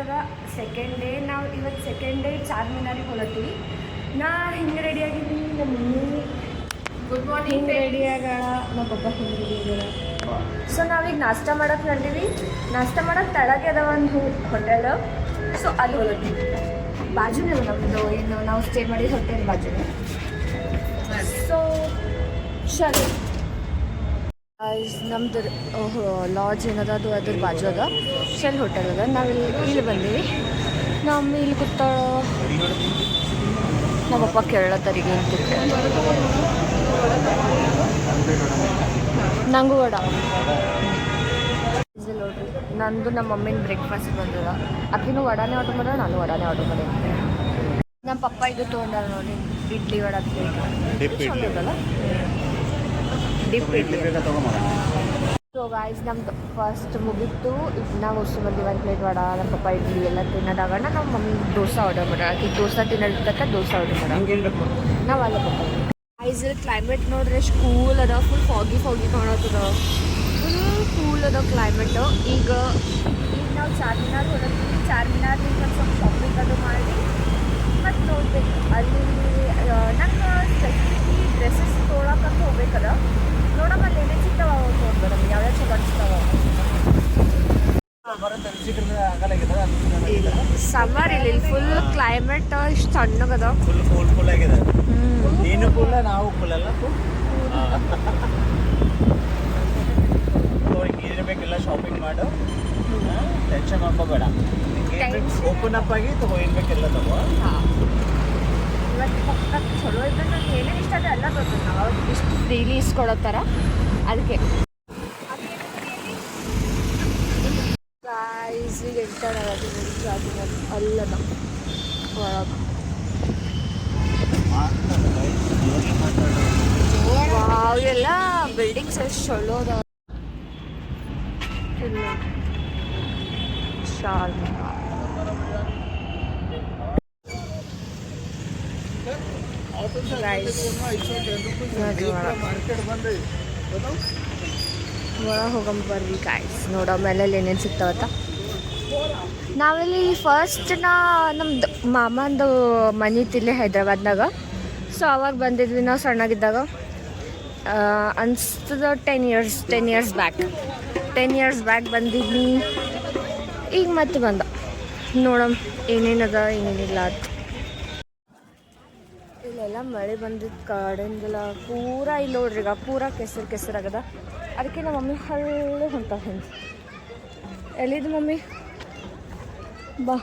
ಏನಾಗ್ತದ second day ನಾವು ಇವತ್ತು ಸೆಕೆಂಡ್ ಡೇ ಚಾರ್ಮಿನಾರಿಗೆ ಹೊಲತ್ತೀವಿ. ನಾ ಹಿಂಗೆ ರೆಡಿಯಾಗಿದ್ದೀನಿ, ನಮ್ಮ ಮಮ್ಮಿ ಗುಡ್ ಮಾರ್ನಿಂಗ್ ಹಿಂಗೆ ರೆಡಿಯಾಗಳ, ನಮ್ಮ ಪಪ್ಪ ಹಿಂಗೆ ರೆಡಿಯಾಗಳ. ಸೊ ನಾವೀಗ ನಾಷ್ಟ ಮಾಡೋಕ್ಕೆ ನಡೀವಿ. ನಾಷ್ಟ ಮಾಡೋಕ್ಕೆ ತಳಗೆ ಅದ ಒಂದು ಹೋಟೆಲ್, ಸೊ ಅಲ್ಲಿ ಹೊಲತ್ತೀವಿ. ಬಾಜುನೇ ನಮ್ಮದು ಏನು ನಾವು ಸ್ಟೇ ಮಾಡಿದ ಹೋಟೆಲ್ ಬಾಜುನೇ. ಸೊ ಚಲೋ ನಮ್ದು ಲಾಡ್ಜ್ ಏನದ ಅದು ಅದ್ರ ಬಾಜು ಅದ, ಶೆಲ್ ಹೋಟೆಲ್ ಅದ. ಇಲ್ಲಿ ಬಂದೀವಿ. ನಮ್ಮ ಇಲ್ಲಿ ಕೂತಾಳೋ ನಮ್ಮಪ್ಪ ಕೇಳತ್ತರಿಗೆ ಅಂತಿತ್ತು. ನಂಗೂ ವಡ ನೋಡ್ರಿ, ನಂದು ನಮ್ಮ ಮಮ್ಮಿನ ಬ್ರೇಕ್ಫಾಸ್ಟ್ ಬಂದದ. ಆಕಿನೂ ವಡಾನೇ ಆರ್ಡ್ರ್ ಮಾಡ್ಯಾಳ, ನಾನು ವಡಾನೇ ಆರ್ಡ್ರ್ ಮಾಡಿದೆ. ನಮ್ಮ ಪಪ್ಪ ಇದು ತೊಗೊಂಡಾರ ನೋಡಿ, ಇಡ್ಲಿ ವಡ ಅದಲ್ಲ ಡಿಪ್ ಇಡ್ಲಿ. ಸೊ ಗಾಯ್ಸ್ ನಮ್ದು ಫಸ್ಟ್ ಮುಗಿತ್ತು. ಈಗ ನಾವು ಅಷ್ಟು ಮಂದಿ ಒಂದು ಪ್ಲೇಟ್ ವಡ, ನಮ್ಮ ಪಪ್ಪ ಇಡ್ಲಿ ಎಲ್ಲ ತಿನ್ನೋದಾಗೋಣ. ನಮ್ಮ ಮಮ್ಮಿ ದೋಸೆ ಆರ್ಡರ್ ಮಾಡೋಣ. ಈಗ ದೋಸೆ ತಿನ್ನೋದಕ್ಕೆ ದೋಸೆ ಆರ್ಡರ್ ಮಾಡೋಣ. ನಾವು ಅಲ್ಲ ಪಪ್ಪ ಗಾಯ್ಸ್ ಕ್ಲೈಮೇಟ್ ನೋಡ್ರಿ ಎಷ್ಟು ಕೂಲ್ ಅದ. ಫುಲ್ ಫಾಗಿ ಕಾಣತ್ತದ, ಫುಲ್ ಕೂಲ್ ಅದ ಕ್ಲೈಮೇಟ್. ಈಗ ನಾವು ಚಾರ್ಮಿನಾರ್ ಹೊರಡ್ತೀವಿ. ಚಾರ್ಮಿನಾರ್ನಿಂದ ಒಂದು ಸ್ವಲ್ಪ ಶಾಪಿಂಗ್ ಅದು ಮಾಡಿ ಮತ್ತು ನೋಡ್ಬೇಕು. ಅಲ್ಲಿ ನಂಗೆ ಸ್ಪೆಸಿಫಿಕ್ಲಿ ಡ್ರೆಸ್ಸಸ್ ತೊಗೊಳಕ್ಕಂತ ಹೋಗ್ಬೇಕದ. ನೋಡಮ್ಮ ಅಲ್ಲಿ ಏನೇನು ಸಿಗ್ತಾವ ನೋಡ್ಬೇಡ, ನಮ್ಗೆ ಯಾವ್ಯಾವ ಚಲೋ ಅನಿಸ್ತಾವ. ಸಮ್ಮರ್ ಇಲ್ಲಿ ಫುಲ್ ಕ್ಲೈಮೇಟ್ ಇಷ್ಟು ತಣ್ಣಗದ, ಫುಲ್ ಕೂಲ್ ಆಗಿದೆ. ನೀನು ಕೂಲ, ನಾವು ಕೂಲಲ್ಲ. ಇರಬೇಕೆಲ್ಲ ಶಾಪಿಂಗ್ ಮಾಡು, ಟೆನ್ಷನ್ ಮಾಡ್ಕೋಬೇಡ. ಓಪನ್ ಅಪ್ ಆಗಿ ಇರ್ಬೇಕೆಲ್ಲ ತಗೋ. ಇವತ್ತು ಪಕ್ಕ ಚಲೋ ಇದ್ದರೆ ನನಗೆ ಏನೇನು ಇಷ್ಟ ಅದೇ ಎಲ್ಲ ಬರ್ತದೆ. ನಾವು ಇಷ್ಟು ಫ್ರೀಲಿ ಇಸ್ಕೊಡತ್ತಾರ ಅದಕ್ಕೆ. ಈಗ ಎಂಟರ್ ಅಲ್ಲದ ಒಳಗೆ ಎಲ್ಲ ಬಿಲ್ಡಿಂಗ್ಸ್ ಎಷ್ಟು ಚಲೋ ಅದ. ಒಳ ಹೋಗಂಬರ್ರಿ ಗಾಯ್ಸ್, ನೋಡೋ ಮೇಲೆ ಏನೇನು ಸಿಗ್ತಾವತ್ತ. ನಾವಿಲ್ಲಿ ಫಸ್ಟ್ ನಮ್ದು ಮಾಮಂದು ಮನೆ ಇತ್ತಿಲ್ಲೇ ಹೈದ್ರಾಬಾದ್ನಾಗ. ಸೊ ಅವಾಗ ಬಂದಿದ್ವಿ ನಾವು ಸಣ್ಣಗಿದ್ದಾಗ. ಅನ್ಸ್ತದ 10 ಇಯರ್ಸ್ ಬ್ಯಾಕ್ ಬಂದಿದ್ವಿ. ಈಗ ಮತ್ತೆ ಬಂದ ನೋಡಮ್ ಏನೇನದ ಏನೇನಿಲ್ಲ ಅಂತ. ಇಲ್ಲೆಲ್ಲ ಮಳೆ ಬಂದಿದ್ದ ಕಡೆಯಿಂದೆಲ್ಲ ಪೂರಾ ಇಲ್ಲಿ ನೋಡ್ರಿ, ಈಗ ಪೂರಾ ಕೆಸರಾಗದ. ಅದಕ್ಕೆ ನಮ್ಮ ಮಮ್ಮಿ ಹಳ್ಳಿ ಹೊಂಟಾವ. ಹಿಂಗೆ ಎಲ್ಲಿದ್ದು ಮಮ್ಮಿ ಬಾ.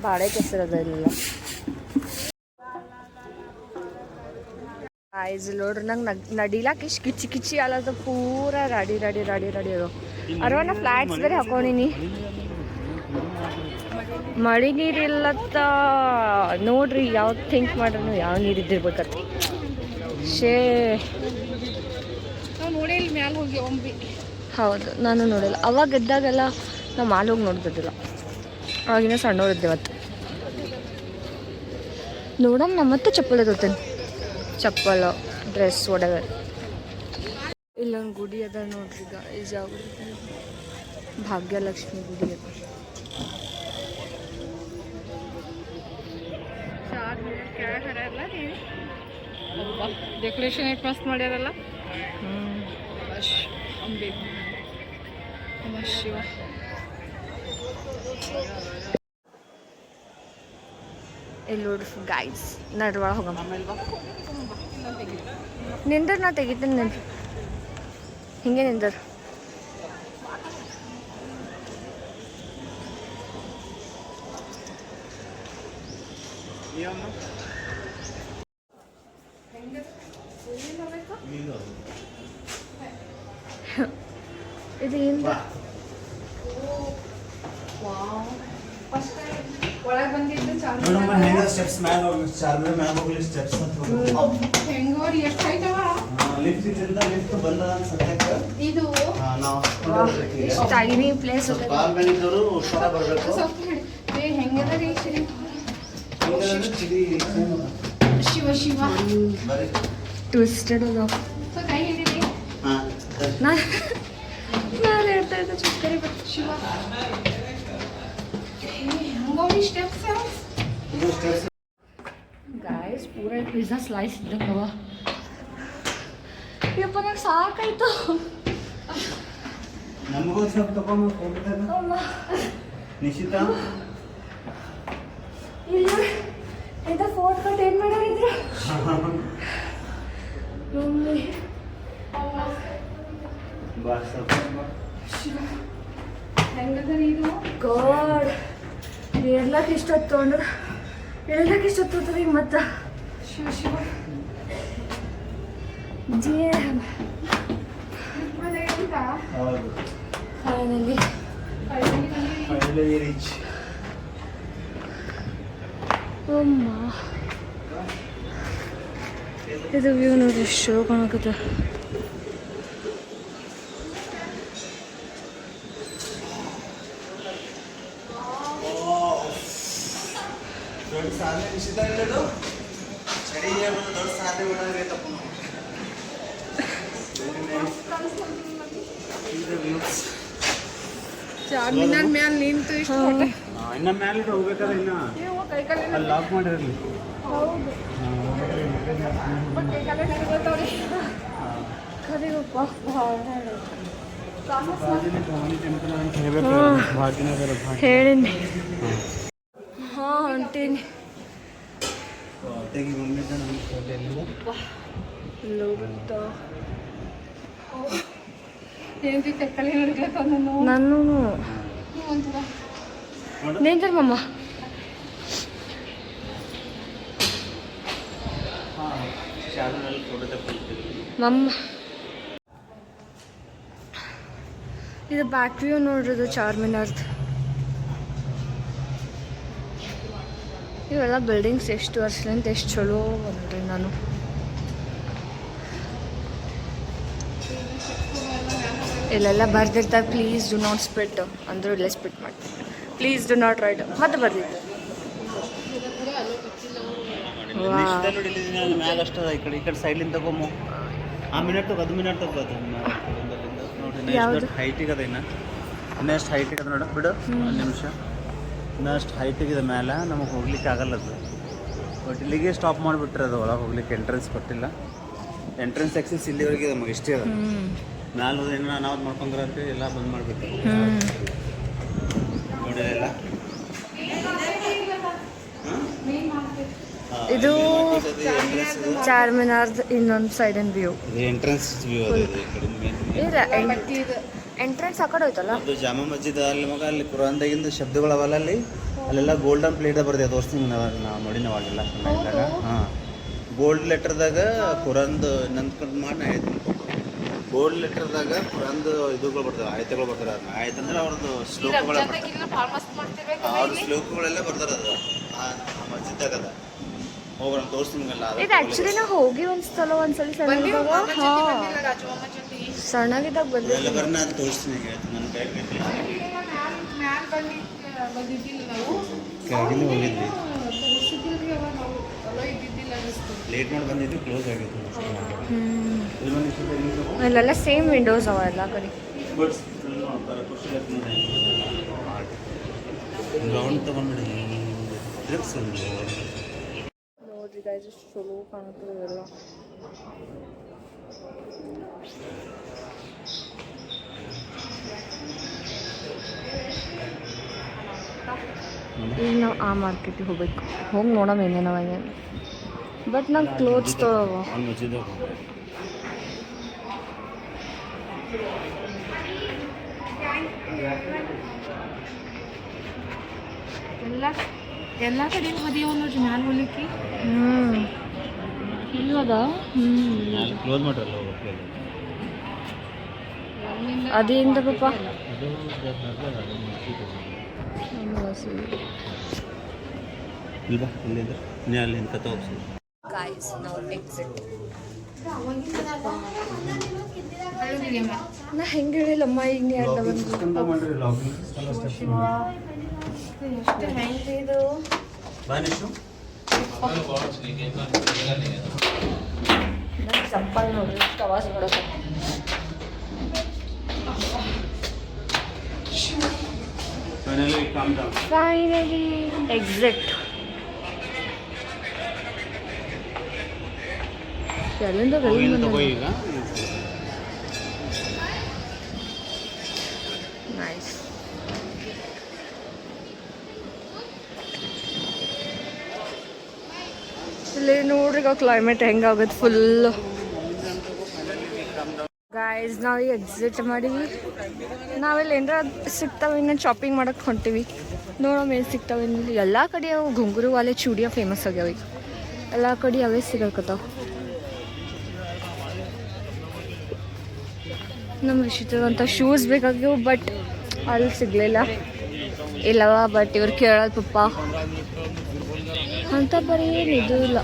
ಬಾಳೆ ಕೆಸರದ ಇಲ್ಲ ಆಯ್ಸ್ ನೋಡ್ರಿ. ನಂಗೆ ನಡಿಲಾಕ ಇಷ್ಟು ಕಿಚ್ಚಿ ಅಲ್ಲದ, ಪೂರಾ ರಾಡಿ ಅದು. ಅರವನ್ನ ಫ್ಲಾಟ್ಸ್ ಬೇರೆ ಹಾಕೊಂಡಿನಿ. ಮಳೆ ನೀರಿಲ್ಲತ್ತ ನೋಡ್ರಿ. ಯಾವ್ದು ಥಿಂಕ್ ಮಾಡ್ರೂ ಯಾವ ನೀರು ಇದ್ದಿರ್ಬೇಕತ್ತ. ಹೌದು, ನಾನು ನೋಡಿಲ್ಲ. ಅವಾಗ ಇದ್ದಾಗೆಲ್ಲ ನಾವು ಮಾಲ್ ಹೋಗಿ ನೋಡ್ತಿದ್ದಿಲ್ಲ. ಅವಾಗಿನ ಸಣ್ಣವ್ರಿದ್ದೇವತ್ತು. ನೋಡಮ್ ನಮ್ಮ ಮತ್ತೆ ಚಪ್ಪಲ್ ಇರ್ತೇನೆ, ಚಪ್ಪಲ್ ಡ್ರೆಸ್ ಒಡವೆ. ಇಲ್ಲೊಂದು ಗುಡಿ ಅದ ನೋಡ್ರಿ. ಈಗ ಭಾಗ್ಯಲಕ್ಷ್ಮಿ ಗುಡಿ ಅದ. ಡೆಕೋರೇಷನ್ ಎಷ್ಟು ಮಸ್ತ್ ಮಾಡ್ಯಾರಲ್ಲ. ಶಿವ ಇಲ್ಲಿ ನೋಡ್ರಿ ಗೈಸ್, ನಡ್ರೊಳಗೆ ಹೋಗಮ್ಮ. ನಿಂದ್ರ ನಾ ತೆಗಿತೀನಿ, ನಿಂದ್ರಿ ಹಿಂಗೆ ನಿಂದ್ರ. ಇದು ಏನು ಒಳಗೆ ಬಂದಿದ್ದು ಸ್ಟೆಪ್ಸ್ ಮ್ಯಾಲ ಹೋಗಿ ಚಾರ್ಮಿನಾರ್ ಮ್ಯಾಲ ಹೋಗ್ಲಿ ಸ್ಟೆಪ್ಸ್ ಹೆಂಗೋರಿ ಎಷ್ಟು ಐತವ. ಲಿಫ್ಟ್ ಇದ್ರಿಂದ ಲಿಫ್ಟ್ ಬಂದದ ಸದ್ಯಕ್ಕೆ. ಇದು ಟೈನಿ ಪ್ಲೇಸ್. ಕಾಲ್ ಬಂದಿದ್ದವರು ಹುಷಾರ ಬರಬೇಕು. ಹೆಂಗದ ರೀ ಶಿವ ಶಿವ ಟ್ವಿಸ್ಟೆಡ್ ಅದ. ಸೊ ಕೈ ಹಿಡೀರಿ. ನಾನು ಹೇಳ್ತಾ ಇದ್ದೆ ಚುಕ್ಕರಿ ಬಟ್ ಶಿವ ಹಂಗೋಡಿ ಸ್ಟೆಪ್ಸ್ ಗಾಯ್ಸ್ ಪೂರ ಪಿಜ್ಜಾ ಸ್ಲೈಸ್ ಇದ್ದಂಗವ. ಯಪ್ಪ ನಂಗೆ ಸಾಕಾಯ್ತು. ನಮಗೂ ಸ್ವಲ್ಪ ತಗೊಂಡು ಅಮ್ಮ ನಿಶ್ಚಿತ ಇಲ್ಲ ಇದು ಫೋರ್ಟ್ ಕಟ್ ಏನು ಮಾಡೋರಿದ್ರು ಮಮ್ಮಿ ಹೆಂಗದರಿ ಇದು ಗಾಡ್ ಏರ್ಲಕ್ಕೆ ಇಷ್ಟೊತ್ತು ತೊಗೊಂಡ್ರು ಇಳ್ಲಕ್ಕೆ ಇಷ್ಟೊತ್ತು ಹೋಗ್ತದೆ ಈಗ ಮತ್ತೆ ಶಿವ ಶಿವ ಜೀ ಮನೆ ಎಂತ ಹೌದು ಫೈನಲಿ ಫೈನಲಿ ರೀಚ್. ಅಮ್ಮ ಇದು ವ್ಯೂ ನೋಡಿ ಎಷ್ಟು ಚಲೋ ಕಾಣಕತ್ತ. ದೊಡ್ಡ ಸಾಧನೆ ನಿಶ್ಚಿತ ಇಲ್ಲದು ಚಳಿ ದೊಡ್ಡ ಸಾಧನೆ ಮಾಡೋದಾಗೈತಪ್ಪ ನಾವು. ಚಾರ್ಮಿನಾರ್ ಮ್ಯಾಲ ನಿಂತು ಇಷ್ಟು ಫೋಟೋ ಇನ್ನ ಮೇಲೆ ಹೋಗ್ಬೇಕಾದ್ರೆ ಇನ್ನ ಕೈ ಕಾಲ ಅಲ್ಲಿ ಲಾಕ್ ಮಾಡಿರಲಿ. ಹೌದು ಕೈ ಕಾಲ ಹಿಡಿದವ್ರಿ ಕರಿಗಪ್ಪ ಭಾಗ್ಯನಗರ ಹೇಳೀನಿ. ಹಾಂ ಅಂತೀನಿ ಲೋಗುತ್ತಾ ಏನ್ರಿ ಕೈ ಕಾಲ ಹಿಡಿದ್ಲತ್ತ ನಾನು ನಾನು ಒಂಥರ ನೇಂದ್ರ ಮಮ್ಮ ಮಮ್ಮ ಇದು ಬ್ಯಾಕ್ ವ್ಯೂ ನೋಡ್ರಿದು ಚಾರ್ಮಿನಾರ್ದು. ಇವೆಲ್ಲ ಬಿಲ್ಡಿಂಗ್ಸ್ ಎಷ್ಟು ವರ್ಷದಿಂದ ಎಷ್ಟು ಚಲೋ ಬಂದ್ರಿ. ನಾನು ಇಲ್ಲೆಲ್ಲ ಬರ್ದಿರ್ತಾರೆ ಪ್ಲೀಸ್ ಡು ನಾಟ್ ಸ್ಪಿಟ್ ಅಂದರೂ ಇಲ್ಲೇ ಸ್ಪಿಟ್ ಮಾಡ್ತೀನಿ. ಪ್ಲೀಸ್ ಡು ನಾಟ್ ರೈಟ್ ಮತ್ತೆ ಬರ್ದಿತ್ತು. ಮ್ಯಾಲ ಅಷ್ಟ ಈ ಕಡೆ ಸೈಡ್ಲಿಂದ ತಗೊಂಬ ಆ ಮಿನಿಟ್ ಅದು ಮಿನಿಟ್ ತಗೋದು ನೋಡಿ ಯಾವ್ದು? ಎಷ್ಟು ಹೈಟಿಗೆ ಅದ ಇನ್ನಷ್ಟು ಹೈಟಿಗೆ ಅದ ನೋಡ ಬಿಡು ಒಂದು ನಿಮಿಷ. ಇನ್ನಷ್ಟು ಹೈಟಿಗೆ ಇದೆ ಮೇಲೆ ನಮಗೆ ಹೋಗ್ಲಿಕ್ಕೆ ಆಗಲ್ಲ ಅದು. ಬಟ್ ಇಲ್ಲಿಗೆ ಸ್ಟಾಪ್ ಮಾಡಿಬಿಟ್ರೆ ಅದು ಒಳಗೆ ಹೋಗ್ಲಿಕ್ಕೆ ಎಂಟ್ರೆನ್ಸ್ ಕೊಟ್ಟಿಲ್ಲ. ಎಂಟ್ರೆನ್ಸ್ ಆಕ್ಸೆಸ್ ಇಲ್ಲಿವರೆಗೆ ನಮಗೆ ಇಷ್ಟೇ ಅದ. ಮ್ಯಾಲ ಹೋದ ಏನೋ ಅನಾಹುತ ಮಾಡ್ಕೊಂಡ್ರೆ ಅಂತ ಎಲ್ಲ ಬಂದ್ ಮಾಡಿಬಿಟ್ಟು ನೋಡಿ ಎಲ್ಲ. ಇದು ಚಾರ್ಮಿನಾರ್ದು ಇನ್ನೊಂದು ಸೈಡಿನ ವ್ಯೂ. ಇದು ಎಂಟ್ರೆನ್ಸ್ ವ್ಯೂ ಅದ ಈ ಕಡೆ ಮೇನ್. ಎಂಟ್ರೆನ್ಸ್ ಆ ಕಡೆ ಹೋಯ್ತಲ್ಲ. ಅದು ಜಾಮಾ ಮಸ್ಜಿದ್ ಅಲ್ಲಿ ಮಗ ಅಲ್ಲಿ ಕುರಾನ್ದಾಗಿಂದ ಶಬ್ದಗಳು ಅವಲ್ಲ ಅಲ್ಲಿ ಅಲ್ಲೆಲ್ಲ ಗೋಲ್ಡನ್ ಪ್ಲೇಟ್ ಬರ್ದೆ ತೋರಿಸ್ತೀನಿ ನಾವು ನೋಡಿ ನಾವು ಅಲ್ಲೆಲ್ಲ ಹಾಂ ಗೋಲ್ಡ್ ಲೆಟರ್ದಾಗ ಕುರಾನ್ದು ನಂದ್ಕೊಂಡು ಮಾಡಿ ನಾ ಹೇಳ್ತೀನಿ. ಗೋಲ್ಡ್ ಲೆಟರ್ದಾಗ ಕುರಾನ್ದು ಇದುಗಳು ಬರ್ತವೆ ಆಯತಗಳು ಬರ್ತಾರೆ. ಅದನ್ನ ಆಯ್ತಂದ್ರೆ ಅವ್ರದ್ದು ಶ್ಲೋಕಗಳು ಅವ್ರ ಶ್ಲೋಕಗಳೆಲ್ಲ ಬರ್ತಾರೆ. ಅದು ಆ ಮಸ್ಜಿದ್ದಾಗ ಅದ ಹೋಗ್ರ ತೋರಿಸ್ತೀನಿಲ್ಲ. ಇದು ಆ್ಯಕ್ಚುಲಿ ನಾವು ಹೋಗಿ ಒಂದ್ಸಲ ಒಂದ್ಸಲಿ ಸಣ್ಣದಾಗ ಹಾಂ ಸಣ್ಣಗಿದ್ದಾಗ ಬಂದಿದ್ದೆ. ಎಲ್ಲ ಬರ ನಾನು ತೋರಿಸ್ತೀನಿ ನನ್ನ ಕೈ ಮ್ಯಾಲ ಬಂದಿದ್ದಿಲ್ಲ ನಾವು ಕೆಳಗಿನ ಹೋಗಿದ್ವಿ. ತೋರಿಸಿದ್ದಿಲ್ರಿ ಅವಾಗ ನಾವು ಚಲೋ ಇದ್ದಿದ್ದಿಲ್ಲ ಅನಿಸ್ತು. ಲೇಟ್ ಮಾಡಿ ಬಂದಿದ್ದು ಕ್ಲೋಸ್ ಆಗಿತ್ತು. ಅಲ್ಲೆಲ್ಲ ಸೇಮ್ ವಿಂಡೋಸ್ ಅವ ಎಲ್ಲ ಕಡೆ. ರೌಂಡ್ ತಗೊಂಡ್ಬಿಡಿ ನೋಡ್ರಿ ಗೈಸ್ ಎಷ್ಟು ಚಲೋ ಕಾಣುತ್ತದೆ ಇವೆಲ್ಲ. ಈಗ ನಾವು ಆ ಮಾರ್ಕೆಟಿಗೆ ಹೋಗ್ಬೇಕು. ಹೋಗಿ ನೋಡೋಣ ಏನೇನವ ಏನೇನು. ಬಟ್ ನಂಗೆ ಕ್ಲೋತ್ಸ್ ತೊಗೊಳವ. ಎಲ್ಲ ಕಡೆ ಮದುವೆ ನೋಡ್ರಿ ಮ್ಯಾಲ ಹೋಗ್ಲಿಕ್ಕೆ ಇಲ್ಲದ ಕ್ಲೋಸ್ ಮಾಡ್ರಲ್ಲ ಅದೇಂದ ಪಾಪ ಇಲ್ವಾ ಇಲ್ಲಿಂದ ನೀ ಅಲ್ಲಿಂದ ತಗೋಸಿ. ಗಾಯ್ಸ್ ನಾವು ಎಕ್ಸಿಟ್. ನಾ ಹೆಂಗೆ ಹೇಳಿಲ್ಲಮ್ಮ ಈಗ ನೀ ಅಲ್ಲ ಬಂದು ಎಷ್ಟು ಹೆಂಗೆ ಇದು ಬಾನಿಶು ಚಪ್ಪಲ್ ನೋಡ್ರಿ ಇಷ್ಟು ಆವಾಜ್ ಮಾಡೋದು. Finally exit. ಎಲ್ಲಿಂದ ನೈಸ್. ಇಲ್ಲಿ ನೋಡ್ರಿ ಈಗ ಕ್ಲೈಮೇಟ್ ಹೆಂಗಾಗುತ್ತೆ ಫುಲ್. ಗೈಸ್ ನಾವು ಈಗ ಎಕ್ಸಿಟ್ ಮಾಡೀವಿ. ನಾವೆಲ್ಲ ಏನಾರ ಸಿಗ್ತಾವೆ ಇನ್ನು ಶಾಪಿಂಗ್ ಮಾಡಕ್ಕೆ ಹೊಂಟೀವಿ. ನೋಡೋಣ ಏನು ಸಿಗ್ತಾವೆ. ಎಲ್ಲ ಕಡೆ ಅವು ಘುಂಗುರು ವಾಲೆ ಚೂಡಿಯ ಫೇಮಸ್ ಆಗ್ಯಾವ ಈಗ. ಎಲ್ಲ ಕಡೆ ಅವೇ ಸಿಗಕತ್ತಾವ. ನಮ್ಮ ಇಷ್ಟದಂಥ ಶೂಸ್ ಬೇಕಾಗ್ಯವು ಬಟ್ ಅಲ್ಲಿ ಸಿಗಲಿಲ್ಲ. ಇಲ್ಲವ ಬಟ್ ಇವ್ರು ಕೇಳೋದು ಪಪ್ಪ ಅಂತ ಬರೀ ಏನಿದು ಇಲ್ಲ.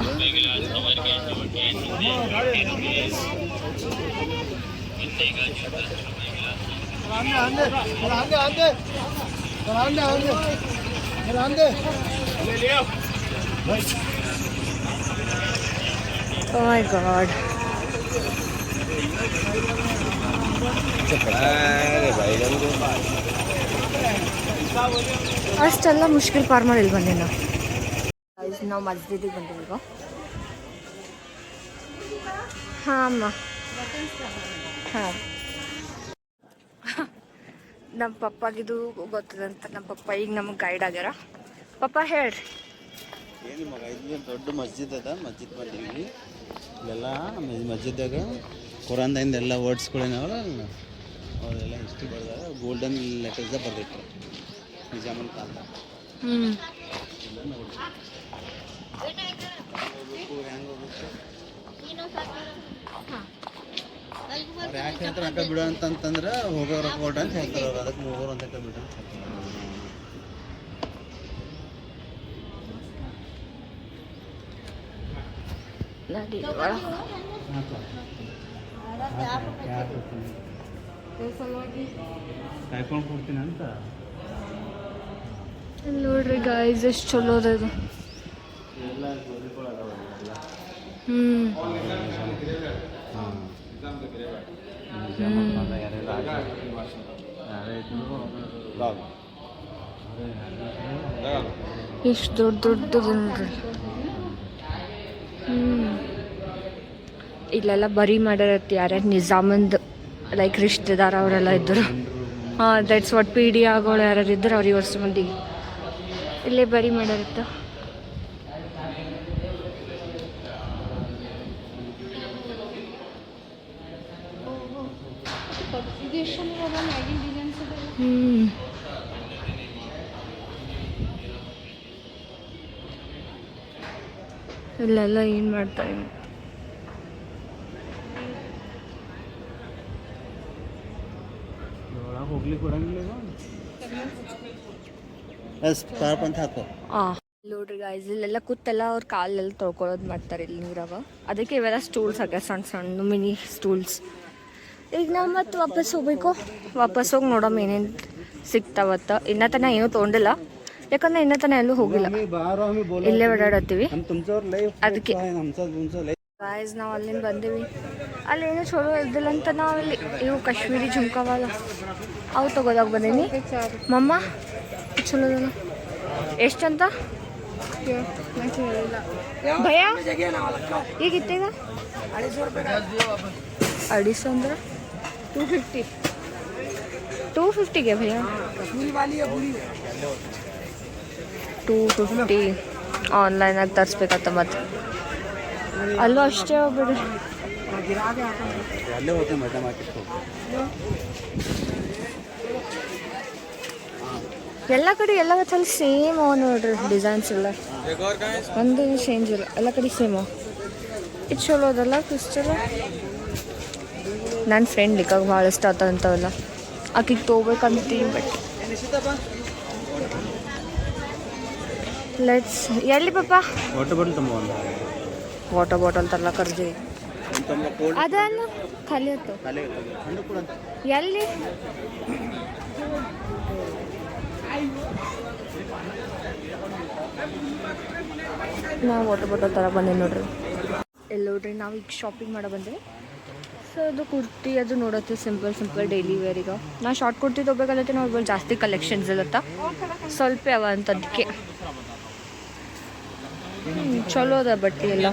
Oh my God. ಅಷ್ಟೆಲ್ಲ ಮುಷ್ಕಿಲ್ ಪಾರ್ ಮಾಡಿ ಇಲ್ಲಿ ಬಂದೆ ನಾವು ಮಸ್ಜಿದಿಗೆ ಬಂದೀವಿ ಈಗ. ಹಾಂ ಅಮ್ಮ. ಹಾಂ ನಮ್ಮ ಪಪ್ಪಾಗಿದು ಗೊತ್ತದಂತ ನಮ್ಮ ಪಪ್ಪ ಈಗ ನಮಗೆ ಗೈಡ್ ಆಗ್ಯಾರ. ಪಪ್ಪ ಹೇಳ್ರಿ. ಏನು ಮಗ, ಇಲ್ಲಿ ದೊಡ್ಡ ಮಸ್ಜಿದ್ ಅದ. ಮಸ್ಜಿದ್ ಬಂದೀವಿ. ಇಲ್ಲೆಲ್ಲ ಮಸ್ಜಿದ್ದಾಗ ಕುರಾನ್ದಿಂದ ಎಲ್ಲ ವರ್ಡ್ಸ್ಗಳೇನವಲ್ಲ ಅವೆಲ್ಲ ಹಿಸ್ಟ್ರಿ ಬರ್ದಾಗ ಗೋಲ್ಡನ್ ಲೆಟರ್ಸ್ದಾಗ ಬರ್ದಿಟ್ರು ನಿಜಾಮನ್ ಕಾಲದಾಗ. ಅವ್ರು ಯಾಕೆ ಹೇಳ್ತಾರೆ ಅಕ್ಕ ಬಿಡು ಅಂತಂತಂದ್ರೆ ಹೋಗೋರು ಕೊಡ ಅಂತ ಹೇಳ್ತಾರೆ ಅವ್ರು. ಅದಕ್ಕೆ ಹೋಗೋರು ಅಂತ ಬಿಡು ಅಂತ ಹೇಳ್ತಾರೆ. ಕಾಯ್ಕೊಂಡು ಕೊಡ್ತೀನಿ ಅಂತ ನೋಡ್ರಿ ಗಾಯ್ಸ್ ಎಷ್ಟು ಚಲೋ ಅದ ಇದು. ಎಷ್ಟು ದೊಡ್ಡದು ನೋಡ್ರಿ. ಇಲ್ಲೆಲ್ಲ ಬರಿ ಮಾಡ್ಯಾರತ್ತೆ ಯಾರ್ಯಾರು ನಿಜಾಮಂದ್ ಲೈಕ್ ರಿಶ್ತೆದಾರ ಅವರೆಲ್ಲ ಇದ್ದರು. ಹಾಂ ದಟ್ಸ್ ವಾಟ್ ಪಿ ಡಿ ಆಗೋಳು ಯಾರು ಇದ್ರು ಅವ್ರಿಗೆ ವರ್ಷ ಮಂದಿಗೆ ಇಲ್ಲೇ ಬರಿ ಮಾಡ್ಯಾರತ್ತ. ಇಲ್ಲೆಲ್ಲ ಏನು ಮಾಡ್ತಾರೆ ಹೋಗ್ಲಿಕ್ಕೆ ಕೊಡಂಗಿಲ್ಲ ಅಂತ ಹಾಕೋ. ನೋಡ್ರಿ ಗಾಯ್ಸ್ ಇಲ್ಲೆಲ್ಲ ಕೂತೆಲ್ಲ ಅವ್ರ ಕಾಲೆಲ್ಲ ತೊಳ್ಕೊಳ್ಳೋದು ಮಾಡ್ತಾರೆ ಇಲ್ಲಿ ನೀರಾಗ. ಅದಕ್ಕೆ ಇವೆಲ್ಲ ಸ್ಟೂಲ್ಸ್ ಆಗ್ಯಾವ, ಸಣ್ಣ ಸಣ್ಣ ಮಿನಿ ಸ್ಟೂಲ್ಸ್. ಈಗ ನಾವು ಮತ್ತೆ ವಾಪಸ್ ಹೋಗ್ಬೇಕು. ವಾಪಸ್ ಹೋಗಿ ನೋಡೋಣ ಏನೇನು ಸಿಗ್ತಾವತ್ತ. ಇನ್ನೂ ತನಕ ಏನೂ ತೊಗೊಂಡಿಲ್ಲ ಯಾಕಂದ್ರೆ ಇನ್ನೂ ತನಕ ಎಲ್ಲೂ ಹೋಗಿಲ್ಲ. ಇಲ್ಲೇ ಓಡಾಡತ್ತೀವಿ ಅದಕ್ಕೆ. ಗಾಯ್ಸ್ ನಾವು ಅಲ್ಲಿಂದ ಬಂದೀವಿ. ಅಲ್ಲೇನು ಚಲೋ ಇದ್ದಿಲ್ಲ ಅಂತ ನಾವು ಇಲ್ಲಿ ಇವು ಕಾಶ್ಮೀರಿ ಜುಮ್ಕಾವಲ್ಲ ಅವು ತೊಗೋದಾಗ ಬಂದೀನಿ. ಮಮ್ಮ ಚಲೋ ಅದಲ್ಲ. ಎಷ್ಟಂತ ಭಯ ಈಗ ಇತ್ತೀಗ 250 ಅಂದ್ರೆ 250ಗೆ ಭಯ 250 ಆನ್ಲೈನಾಗ ತರಿಸ್ಬೇಕತ್ತ. ಮತ್ತೆ ಅಲ್ಲೂ ಅಷ್ಟೇ ಹೋಗ್ಬಿಡ್ರಿ. ಅಲ್ಲೇ ಹೋಗ್ತೀನಿ ಮಟ್ಟ ಮಾರ್ಕೆಟ್. ಎಲ್ಲ ಕಡೆ ಎಲ್ಲ ಅಲ್ಲಿ ಸೇಮ್ ಅವ ನೋಡ್ರಿ ಡಿಸೈನ್ಸ್ ಎಲ್ಲ. ಒಂದು ಚೇಂಜ್ ಇಲ್ಲ, ಎಲ್ಲ ಕಡೆ ಸೇಮ್ ಅವ. ಇದು ಚಲೋ ಅದಲ್ಲ ಕ್ರಿಸ್ಟಲ್. ನನ್ನ ಫ್ರೆಂಡ್ ಲಿಕ್ಕಾಗ ಭಾಳ ಇಷ್ಟ ಆತ ಅಂಥವೆಲ್ಲ. ಆಕಿಗೆ ತೊಗೋಬೇಕಂತೀನಿ ಬಟ್ ಲೆಟ್ಸ್. ಎಲ್ಲಿ ಪಾಪ ವಾಟರ್ ಬಾಟಲ್ ತರಲ್ಲ ಕರ್ಜಿ ಅದನ್ನ ಖಾಲಿ ಆಯ್ತು. ಎಲ್ಲಿ ನಾ ವಾಟರ್ ಬಾಟಲ್ ಥರ ಬಂದೆ ನೋಡ್ರಿ. ಎಲ್ಲಿ ನೋಡ್ರಿ ನಾವು ಈಗ ಶಾಪಿಂಗ್ ಮಾಡೋ ಬಂದೆ. ಸೊ ಅದು ಕುರ್ತಿ ಅದು ನೋಡತ್ತೆ ಸಿಂಪಲ್ ಡೈಲಿ ವೇರಿಗೆ. ನಾ ಶಾರ್ಟ್ ಕುರ್ತಿ ತೊಗೋಬೇಕಲ್ಲತ್ತೆ ನಾವು ಇವಾಗ ಜಾಸ್ತಿ ಕಲೆಕ್ಷನ್ಸ್ ಇಲ್ಲತ್ತ ಸ್ವಲ್ಪ ಅವ ಅಂತ ಅದಕ್ಕೆ ಚಲೋ ಅದ ಬಟ್ಟೆ ಎಲ್ಲ.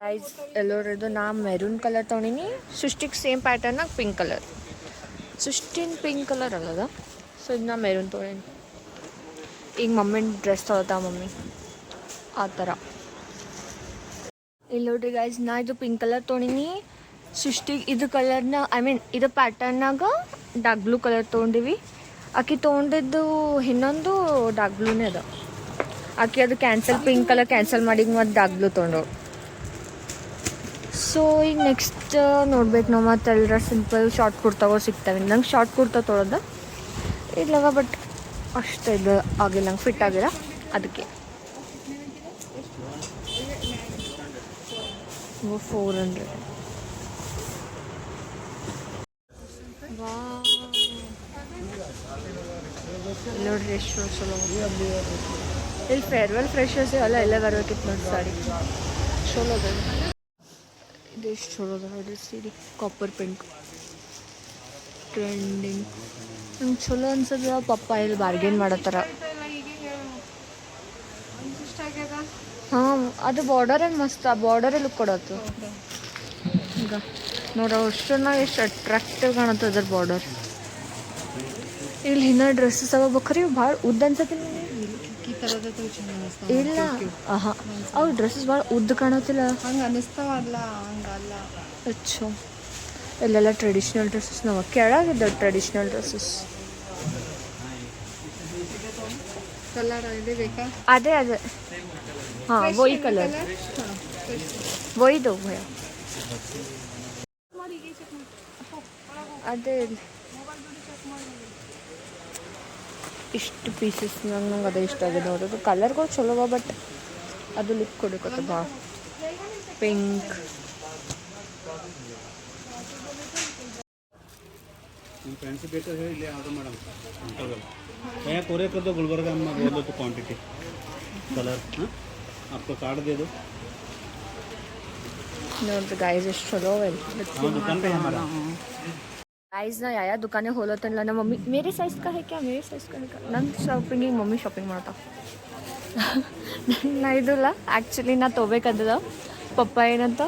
ಪ್ರೈಸ್ ಎಲ್ಲೋರಿದು ನಾ ಮೆರೂನ್ ಕಲರ್ ತೊಗೊಂಡಿನಿ. ಸೃಷ್ಟಿಗೆ ಸೇಮ್ ಪ್ಯಾಟರ್ನಾಗ ಪಿಂಕ್ ಕಲರ್. ಸೃಷ್ಟಿನ ಪಿಂಕ್ ಕಲರ್ ಅಲ್ಲದ. ಸೊ ಇದು ನಾ ಮೆರೂನ್ ತೊಗೊಂಡಿನಿ. ಈಗ ಮಮ್ಮಿನ ಡ್ರೆಸ್ ತೊಗೊಳ್ತಾ ಮಮ್ಮಿ ಆ ಥರ. ಇಲ್ಲಿ ನೋಡ್ರಿ ಗೈಸ್, ನಾ ಇದು ಪಿಂಕ್ ಕಲರ್ ತೊಗೊಂಡಿನಿ. ಸೃಷ್ಟಿಗೆ ಇದು ಕಲರ್ನ ಇದು ಪ್ಯಾಟರ್ನಾಗ ಡಾರ್ಕ್ ಬ್ಲೂ ಕಲರ್ ತೊಗೊಂಡಿವಿ. ಆಕೆ ತೊಗೊಂಡಿದ್ದು ಇನ್ನೊಂದು ಡಾರ್ಕ್ ಬ್ಲೂನೇ ಅದ. ಆಕೆ ಅದು ಕ್ಯಾನ್ಸಲ್ ಪಿಂಕ್ ಕಲರ್ ಕ್ಯಾನ್ಸಲ್ ಮಾಡಿ ಮತ್ತು ಡಾರ್ಕ್ ಬ್ಲೂ ತೊಗೊಂಡವ್ರು. ಸೊ ಈಗ ನೆಕ್ಸ್ಟ್ ನೋಡ್ಬೇಕು ನಾವು ಮತ್ತೆ ಎಲ್ಲರ ಸಿಂಪಲ್ ಶಾರ್ಟ್ ಕುರ್ತಾಗಳು ಸಿಗ್ತವೆ. ನಂಗೆ ಶಾರ್ಟ್ ಕುರ್ತಾ ತೊಗೊಳೋದು ಇಲ್ಲವ, ಬಟ್ ಅಷ್ಟು ಇದು ಆಗಿಲ್ಲ, ನಂಗೆ ಫಿಟ್ ಆಗಿಲ್ಲ ಅದಕ್ಕೆ. 400. ನೋಡ್ರಿ ಎಷ್ಟು ಚಲೋ. ಇಲ್ಲಿ ಫೇರ್ವೆಲ್ ಫ್ರೆಶರ್ಸ್ ಎಲ್ಲ ಬರ್ಬೇಕಿತ್ತು ನೋಡಿ ಸಾರಿ. ಚಲೋ ಅದ ಇದು. ಎಷ್ಟು ಚಲೋ ಅದ ನೋಡ್ರಿ ಸೀರೆ. Copper pink trending. ನಂಗೆ ಚಲೋ ಅನ್ಸದ. ಪಪ್ಪ ಇಲ್ಲಿ ಬಾರ್ಗೇನ್ ಮಾಡತ್ತಾರ. ಹಾಂ ಅದು ಬಾರ್ಡರೇ ಮಸ್ತ್. ಆ ಬಾರ್ಡರೇ ಲುಕ್ ಕೊಡತ್ತು. ಈಗ ನೋಡ ಅಷ್ಟನ್ನ ಎಷ್ಟು ಅಟ್ರಾಕ್ಟಿವ್ ಕಾಣುತ್ತೆ ಅದ್ರ ಬಾರ್ಡರ್. ಇಲ್ಲಿ ಇನ್ನೂ ಡ್ರೆಸ್ಸಸ್ ಅವ ಬಕ್ರಿ ಭಾಳ ಉದ್ದ ಅನ್ಸತ್ತೆ. ಇಲ್ಲ ಅವು ಡ್ರೆಸ್ಸಸ್ ಭಾಳ ಉದ್ದ ಕಾಣತ್ತಿಲ್ಲ. ಹಂಗೆ ಅನಿಸ್ತಾವಲ್ಲ, ಹಂಗಲ್ಲ. ಅಚ್ಚೋ ಇಲ್ಲೆಲ್ಲ ಟ್ರೆಡಿಷ್ನಲ್ ಡ್ರೆಸ್ಸಸ್ ನಾವು ಕೆಳಗಿದ್ದ ಟ್ರೆಡಿಷ್ನಲ್ ಡ್ರೆಸ್ಸಸ್. ಕಲರ್ ಇದೆ ಬೇಕಾ? ಅದೇ ಹಾಂ ವೈ ಕಲರ್ ವೈದು ಭಯ ಅದೇ. ಇಷ್ಟು ಪೀಸಸ್ ನಂಗೆ ಅದೇ ಇಷ್ಟ ಆಗಿದೆ ನೋಡೋದು. ಕಲರ್ಗಳು ಚಲೋ ಅವ, ಬಟ್ ಅದು ಲುಕ್ ಕೊಡಕತ್ತ ಭಾಳ. ಪಿಂಕ್ फ्रेंड्स बेटर है ले ऑर्डर मैडम भैया कोरे कर दो गुलबर्गा में बोल दो तो क्वांटिटी कलर हाँ आपको कार्ड दे दो ನೋಡ್ರಿ ಗೈಸ್ ಎಷ್ಟು ಚಲೋ दुकान पे हमारा ಗೈಸ್. ನಾ ಯಾವ ದುಕಾನಿಗೆ ಹೋಲತ್ತಲ್ಲ ನಮ್ಮ ಮಮ್ಮಿ ಮೇರೆ ಸೈಜ್ ಕಾ ಹೈ ಕ್ಯಾ ಮೇರೆ ಸೈಜ್ ಕಾ ಹೈ ಕ್ಯಾ. ನನ್ನ ಶಾಪಿಂಗಿಗೆ ಮಮ್ಮಿ ಶಾಪಿಂಗ್ ಮಾಡ್ತಾ. ನಾ ಇದಿಲ್ಲ ಆ್ಯಕ್ಚುಲಿ ನಾ ತೊಗೋಬೇಕಂದದ. ಪಪ್ಪ ಏನಂತ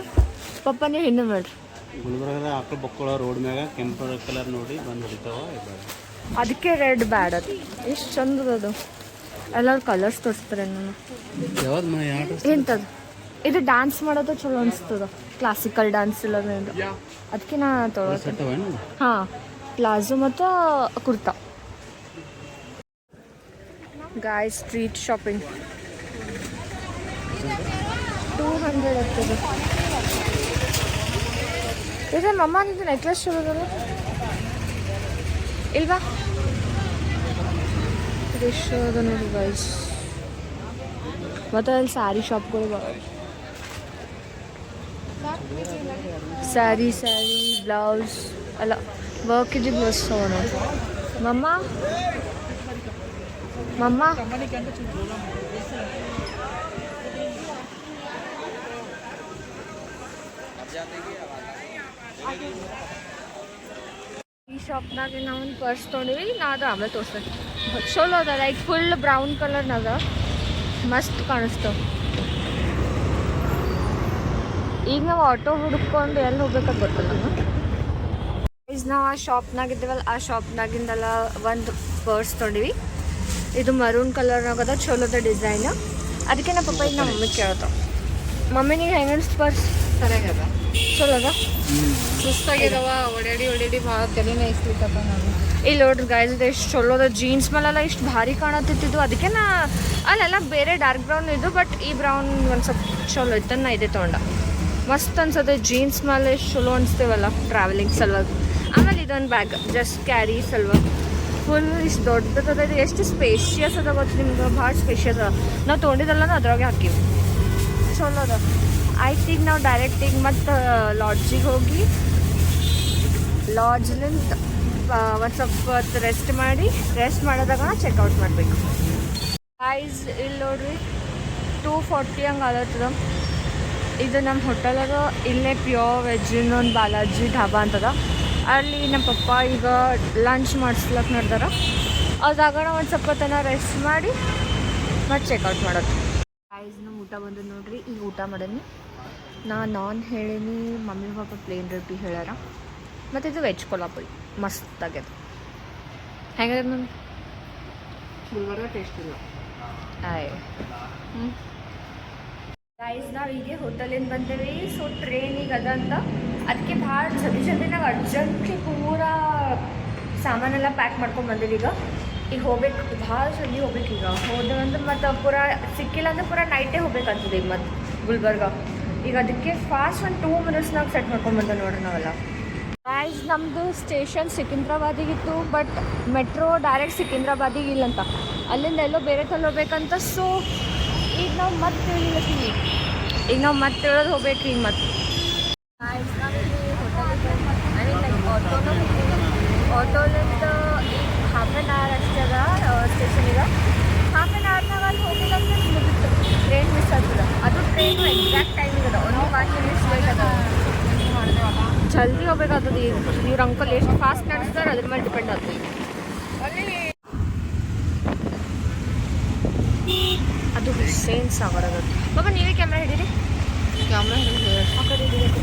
ಪಪ್ಪನೇ ಹೆಣ್ಣು ಮಾಡ್ರಿ. ಗುಲ್ಬರ್ಗದ ಆಕಳು ಬಕ್ಕಳ ರೋಡ್ ಮ್ಯಾಗ ಕೆಂಪು ಕಲರ್ ನೋಡಿ ಬಂದು ಹಿಡಿತಾವ. ಅದಕ್ಕೆ ರೆಡ್ ಬ್ಯಾಡ್ ಅದು. ಎಷ್ಟು ಚಂದ ಅದು. ಎಲ್ಲರೂ ಕಲರ್ಸ್ ತೋರಿಸ್ತಾರೆ ನಾನು. ಯಾವ್ದು ಎಂಥದ್ದು ಇದು ಡ್ಯಾನ್ಸ್ ಮಾಡೋದು ಚಲೋ ಅನಿಸ್ತದ. ಕ್ಲಾಸಿಕಲ್ ಡ್ಯಾನ್ಸ್ ಇಲ್ಲ ಅದಕ್ಕೆ ನಾ ತೊಗೊಳ್ತೀನಿ. ಹಾಂ ಪ್ಲಾಜೋ ಮತ್ತು ಕುರ್ತಾ. ಗಾಯ್ ಸ್ಟ್ರೀಟ್ ಶಾಪಿಂಗ್ 200 ಆಗ್ತದೆ. ಇದೆ ಮಮ್ಮ ನಿಂದು ನೆಕ್ಲೆಸ್ ಚಲೋ ಅದಲ್ಲ ಇಲ್ವಾ? ಎಷ್ಟು ಅದ ನೋಡಿ ಗೈಸ್. ಮತ್ತು ಅಲ್ಲಿ ಸ್ಯಾರಿ ಶಾಪ್ಗಳು ಸ್ಯಾರಿ ಬ್ಲೌಸ್ ಅಲ್ಲ ವರ್ಕ್ ಇದ್ದಿದ್ದು ಮಸ್ತ್ ಅವ ನೋಡಿ. ಮಮ್ಮ ಈ ಶಾಪ್ನಾಗ ನಾವು ಒಂದು ಪರ್ಸ್ ತೊಗೊಂಡಿವಿ. ನಾ ಅದು ಆಮೇಲೆ ತೋರಿಸ್ತೇನೆ. ಚಲೋ ಅದ ಲೈಕ್ ಫುಲ್ ಬ್ರೌನ್ ಕಲರ್ನಾಗ ಮಸ್ತ್ ಕಾಣಿಸ್ತವ. ಈಗ ನಾವು ಆಟೋ ಹುಡ್ಕೊಂಡು ಎಲ್ಲಿ ಹೋಗ್ಬೇಕಂತ ಗೊತ್ತಿಲ್ಲ ನಮ್ಗೆ. ನಾವು ಆ ಶಾಪ್ನಾಗಿದ್ದೀವಲ್ಲ ಆ ಶಾಪ್ನಾಗಿಂದೆಲ್ಲ ಒಂದು ಪರ್ಸ್ ತೊಗೊಂಡಿವಿ. ಇದು ಮರೂನ್ ಕಲರ್ನಾಗದ ಚಲೋದ ಡಿಸೈನ್. ಅದಕ್ಕೆ ನಮ್ಮ ಪಪ್ಪ ಈಗ ನಮ್ಮ ಮಮ್ಮಿಗೆ ಕೇಳ್ತಾವ. ಮಮ್ಮಿ ನೀವು ಹೆಂಗೆ ಅನಿಸ್ತು ಪರ್ಸ್? ಸರಿಯಾಗದ, ಚಲೋ ಅದ. ಸುಸ್ತಾಗಿದವ ಒಡ್ಯಾಡಿ ಭಾಳ ತಲೆನೇ ಇಸ್ಲಿಕ್ಕಪ್ಪ ನಾನು. ಇಲ್ಲಿ ನೋಡ್ರಿ ಗೈಸ್ ಇದು ಎಷ್ಟು ಚಲೋ ಅದ. ಜೀನ್ಸ್ ಮೇಲೆಲ್ಲ ಇಷ್ಟು ಭಾರಿ ಕಾಣತ್ತಿದ್ದು. ಅದಕ್ಕೆ ನಾ ಅಲ್ಲೆಲ್ಲ ಬೇರೆ ಡಾರ್ಕ್ ಬ್ರೌನ್ ಇದು, ಬಟ್ ಈ ಬ್ರೌನ್ ಒಂದು ಸ್ವಲ್ಪ ಚಲೋ ಇತ್ತು. ನಾ ಇದೇ ತೊಗೊಂಡ ಮಸ್ತ್ ಅನ್ಸತ್ತೆ. ಜೀನ್ಸ್ ಮೇಲೆ ಎಷ್ಟು ಚಲೋ ಅನಿಸ್ತೇವಲ್ಲ ಟ್ರಾವೆಲಿಂಗ್ ಸಲುವಾಗಿ. ಆಮೇಲೆ ಇದೊಂದು ಬ್ಯಾಗ್ ಜಸ್ಟ್ ಕ್ಯಾರಿ ಸಲುವಾಗಿ ಫುಲ್ ಇಷ್ಟು ದೊಡ್ಡದದ. ಇದು ಎಷ್ಟು ಸ್ಪೇಷಿಯಸ್ ಅದ ಗೊತ್ತು ನಿಮ್ಗೆ, ಭಾಳ ಸ್ಪೇಷಿಯಸ್ ಅದ. ನಾವು ತೊಗೊಂಡಿದ್ದಲ್ಲ ಅದ್ರಾಗೆ ಹಾಕಿವಿ. ಚಲೋ ಅದ. ಆಯ್ತು ಈಗ ನಾವು ಡೈರೆಕ್ಟ್ ಈಗ ಮತ್ತು ಲಾಡ್ಜಿಗೆ ಹೋಗಿ ಲಾಡ್ಜ್ಲಿಂದ ಒಂದು ಸ್ವಲ್ಪ ರೆಸ್ಟ್ ಮಾಡೋದಾಗ ಚೆಕ್ಔಟ್ ಮಾಡಬೇಕು. ಗೈಸ್ ಇಲ್ಲಿ ನೋಡ್ರಿ 240 ಹಂಗೆ ಆಗತ್ತದ. ಇದು ನಮ್ಮ ಹೋಟೆಲಾಗ ಇಲ್ಲೇ ಪ್ಯೂರ್ ವೆಜ್ ಇನ್ನೊಂದು ಬಾಲಾಜಿ ಢಾಬಾ ಅಂತದ. ಅಲ್ಲಿ ನಮ್ಮ ಪಪ್ಪ ಈಗ ಲಂಚ್ ಮಾಡಿಸ್ಲಕ್ಕೆ ನಡೆದಾರ. ಅದಾಗಣ ಒಂದು ಸ್ವಲ್ಪ ತನ ರೆಸ್ಟ್ ಮಾಡಿ ಮತ್ತು ಚೆಕ್ಔಟ್ ಮಾಡೋದು. ಗೈಸ್ ನಮ್ಮ ಊಟ ಬಂದದ್ದು ನೋಡ್ರಿ. ಈಗ ಊಟ ಮಾಡೀನಿ. ನಾನು ಹೇಳೀನಿ, ಮಮ್ಮಿ ಪಾಪ ಪ್ಲೇನ್ ರೊಟ್ಟಿ ಹೇಳ್ಯಾರ. ಮತ್ತು ಇದು ವೆಜ್ ಕೊಲ್ಹಾಪುರಿ ಮಸ್ತ್ ಆಗ್ಯದ. ಹೆಂಗದ ಮಮ್ಮಿ? ಗುಲ್ಬರ್ಗ ಟೇಸ್ಟ್ ಇಲ್ಲ. ಆಯ್ ಗೈಸ್ ನಾವು ಹೀಗೆ ಹೋಟೆಲಿಂದ ಬಂದೇವಿ. ಸೊ ಟ್ರೈನಿಗೆ ಅದ ಅಂತ ಅದಕ್ಕೆ ಭಾಳ ಜಲ್ದಿ ನಾವು ಅರ್ಜೆಂಟ್ಲಿ ಪೂರಾ ಸಾಮಾನೆಲ್ಲ ಪ್ಯಾಕ್ ಮಾಡ್ಕೊಂಡು ಬಂದೇವಿ. ಈಗ ಹೋಗ್ಬೇಕು, ಭಾಳ ಜಲ್ದಿ ಹೋಗ್ಬೇಕು. ಈಗ ಹೋದಂದ್ರೆ ಮತ್ತು ಪೂರಾ ಸಿಕ್ಕಿಲ್ಲ ಅಂದ್ರೆ ಪೂರಾ ನೈಟೇ ಹೋಗ್ಬೇಕಾಗ್ತದೆ ಈಗ ಮತ್ತು ಗುಲ್ಬರ್ಗ. ಈಗ ಅದಕ್ಕೆ ಫಾಸ್ಟ್ ಒಂದು 2 ಮಿನಿಟ್ಸ್ನಾಗ ಸೆಟ್ ಮಾಡ್ಕೊಂಡು ಬಂದ ನೋಡ್ರಿ ನಾವೆಲ್ಲ. ಗೈಸ್ ನಮ್ಮದು ಸ್ಟೇಷನ್ ಸಿಕಿಂದ್ರಾಬಾದಿಗಿತ್ತು, ಬಟ್ ಮೆಟ್ರೋ ಡೈರೆಕ್ಟ್ ಸಿಕಿಂದ್ರಾಬಾದಿಗೆ ಇಲ್ಲಂತ. ಅಲ್ಲಿಂದ ಎಲ್ಲೋ ಬೇರೆ ತಲೆ ಹೋಗ್ಬೇಕಂತ. ಸೊ ಈಗ ನಾವು ಮತ್ತೆ ಹೇಳಿಲ್ಲತ್ತೀವಿ. ಈಗ ನಾವು ಮತ್ತೆ ಹೇಳೋದು ಹೋಗ್ಬೇಕು ಈಗ ಮತ್ತೆ. ಗೈಸ್ ನಾವಿಲ್ಲಿ ಹೋಟೆಲಿಗೆ ಐ ಮೀನ್ ಲೈಕ್ ಆಟೋಲಿಂದ ಈಗ ಹಾಫ್ ಆ್ಯನ್ ಅವರ್ ಅಷ್ಟೇ ಅದ ಸ್ಟೇಷನಿಗೆ. ಹಾಫ್ ಆ್ಯನ್ ಅವರ್ನಾಗ ಅಲ್ಲಿ ಹೋಗಿಲ್ಲ ಅಂದ್ರೆ ಮುಗಿತು, ಟ್ರೈನ್ ಮಿಸ್ ಆಗ್ತದೆ. ಅದು ಟ್ರೈನು ಎಕ್ಸಾಕ್ಟ್ ಟೈಮಿಗೆ ಅದ, ಒಂದು 1 ಮಿನಿಟ್ಸ್ ಲೇಟ್ ಅದ. ಜಲ್ದಿ ಹೋಗ್ಬೇಕಾಗ್ತದೆ. ಇವ್ರ ಅಂಕಲ್ ಎಷ್ಟು ಫಾಸ್ಟ್ ನಡೆಸ್ತಾರೆ ಅದ್ರ ಮೇಲೆ ಡಿಪೆಂಡ್ ಆಗ್ತದೆ. ಅದು ಹುಸೇನ್ ಸಾಗರ್ ಅದ. ಬಾಬಾ ನೀವೇ ಕ್ಯಾಮ್ರಾ ಹಿಡೀರಿ. ಕ್ಯಾಮ್ರಾ ಆ ಕಡೆ ಹಿಡಿಬೇಕು.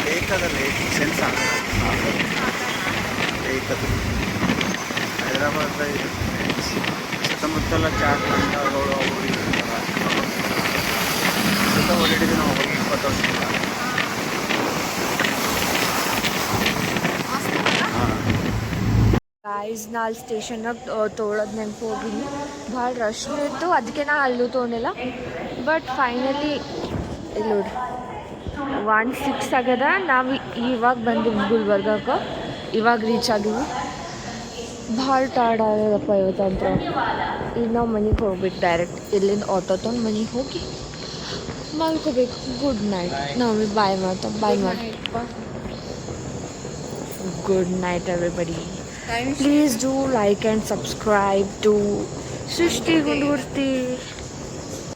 ಲೇಕದಲ್ಲಿ ಹುಸೇನ್ ಸಾಗರ ಲೇಕದು ಹೈದರಾಬಾದ್ ಸುತ್ತಮುತ್ತಲ ಚಾಟ್ ಅಂಗಗಳು ಅವರು ಸುತ್ತ ಓಡಾಡಿದ್ವಿ ನಾವು 20 ವರ್ಷದಿಂದ. ಗೈಸ್ ನಾ ಅಲ್ಲಿ ಸ್ಟೇಷನ್ನಾಗ ತೊಗೊಳೋದು ನೆನಪು ಹೋಗಿನಿ. ಭಾಳ ರಶ್ ಇತ್ತು, ಅದಕ್ಕೆ ನಾ ಅಲ್ಲೂ ತೊಗೊಂಡಿಲ್ಲ. ಬಟ್ ಫೈನಲಿ ಇಲ್ಲಿ ನೋಡ್ರಿ 1:06 ಆಗ್ಯದ. ನಾವು ಇವಾಗ ಬಂದಿವಿ ಗುಲ್ಬರ್ಗಕ್ಕೆ, ಇವಾಗ ರೀಚ್ ಆಗಿವಿ. ಭಾಳ ಟಯರ್ಡ್ ಆಗ್ಯದಪ್ಪ ಇವತ್ತಂತ್ರ. ಈಗ ನಾವು ಮನೆಗೆ ಹೋಗ್ಬೇಕು ಡೈರೆಕ್ಟ್. ಇಲ್ಲಿಂದ ಆಟೋ ತೊಗೊಂಡು ಮನೆಗೆ ಹೋಗಿ ಮಲ್ಕೋಬೇಕು. Good night. ನಾವು ಬಾಯ್ ಮಾಡ್ತಾ good night everybody. Please do like and subscribe to Srishti Gundurti.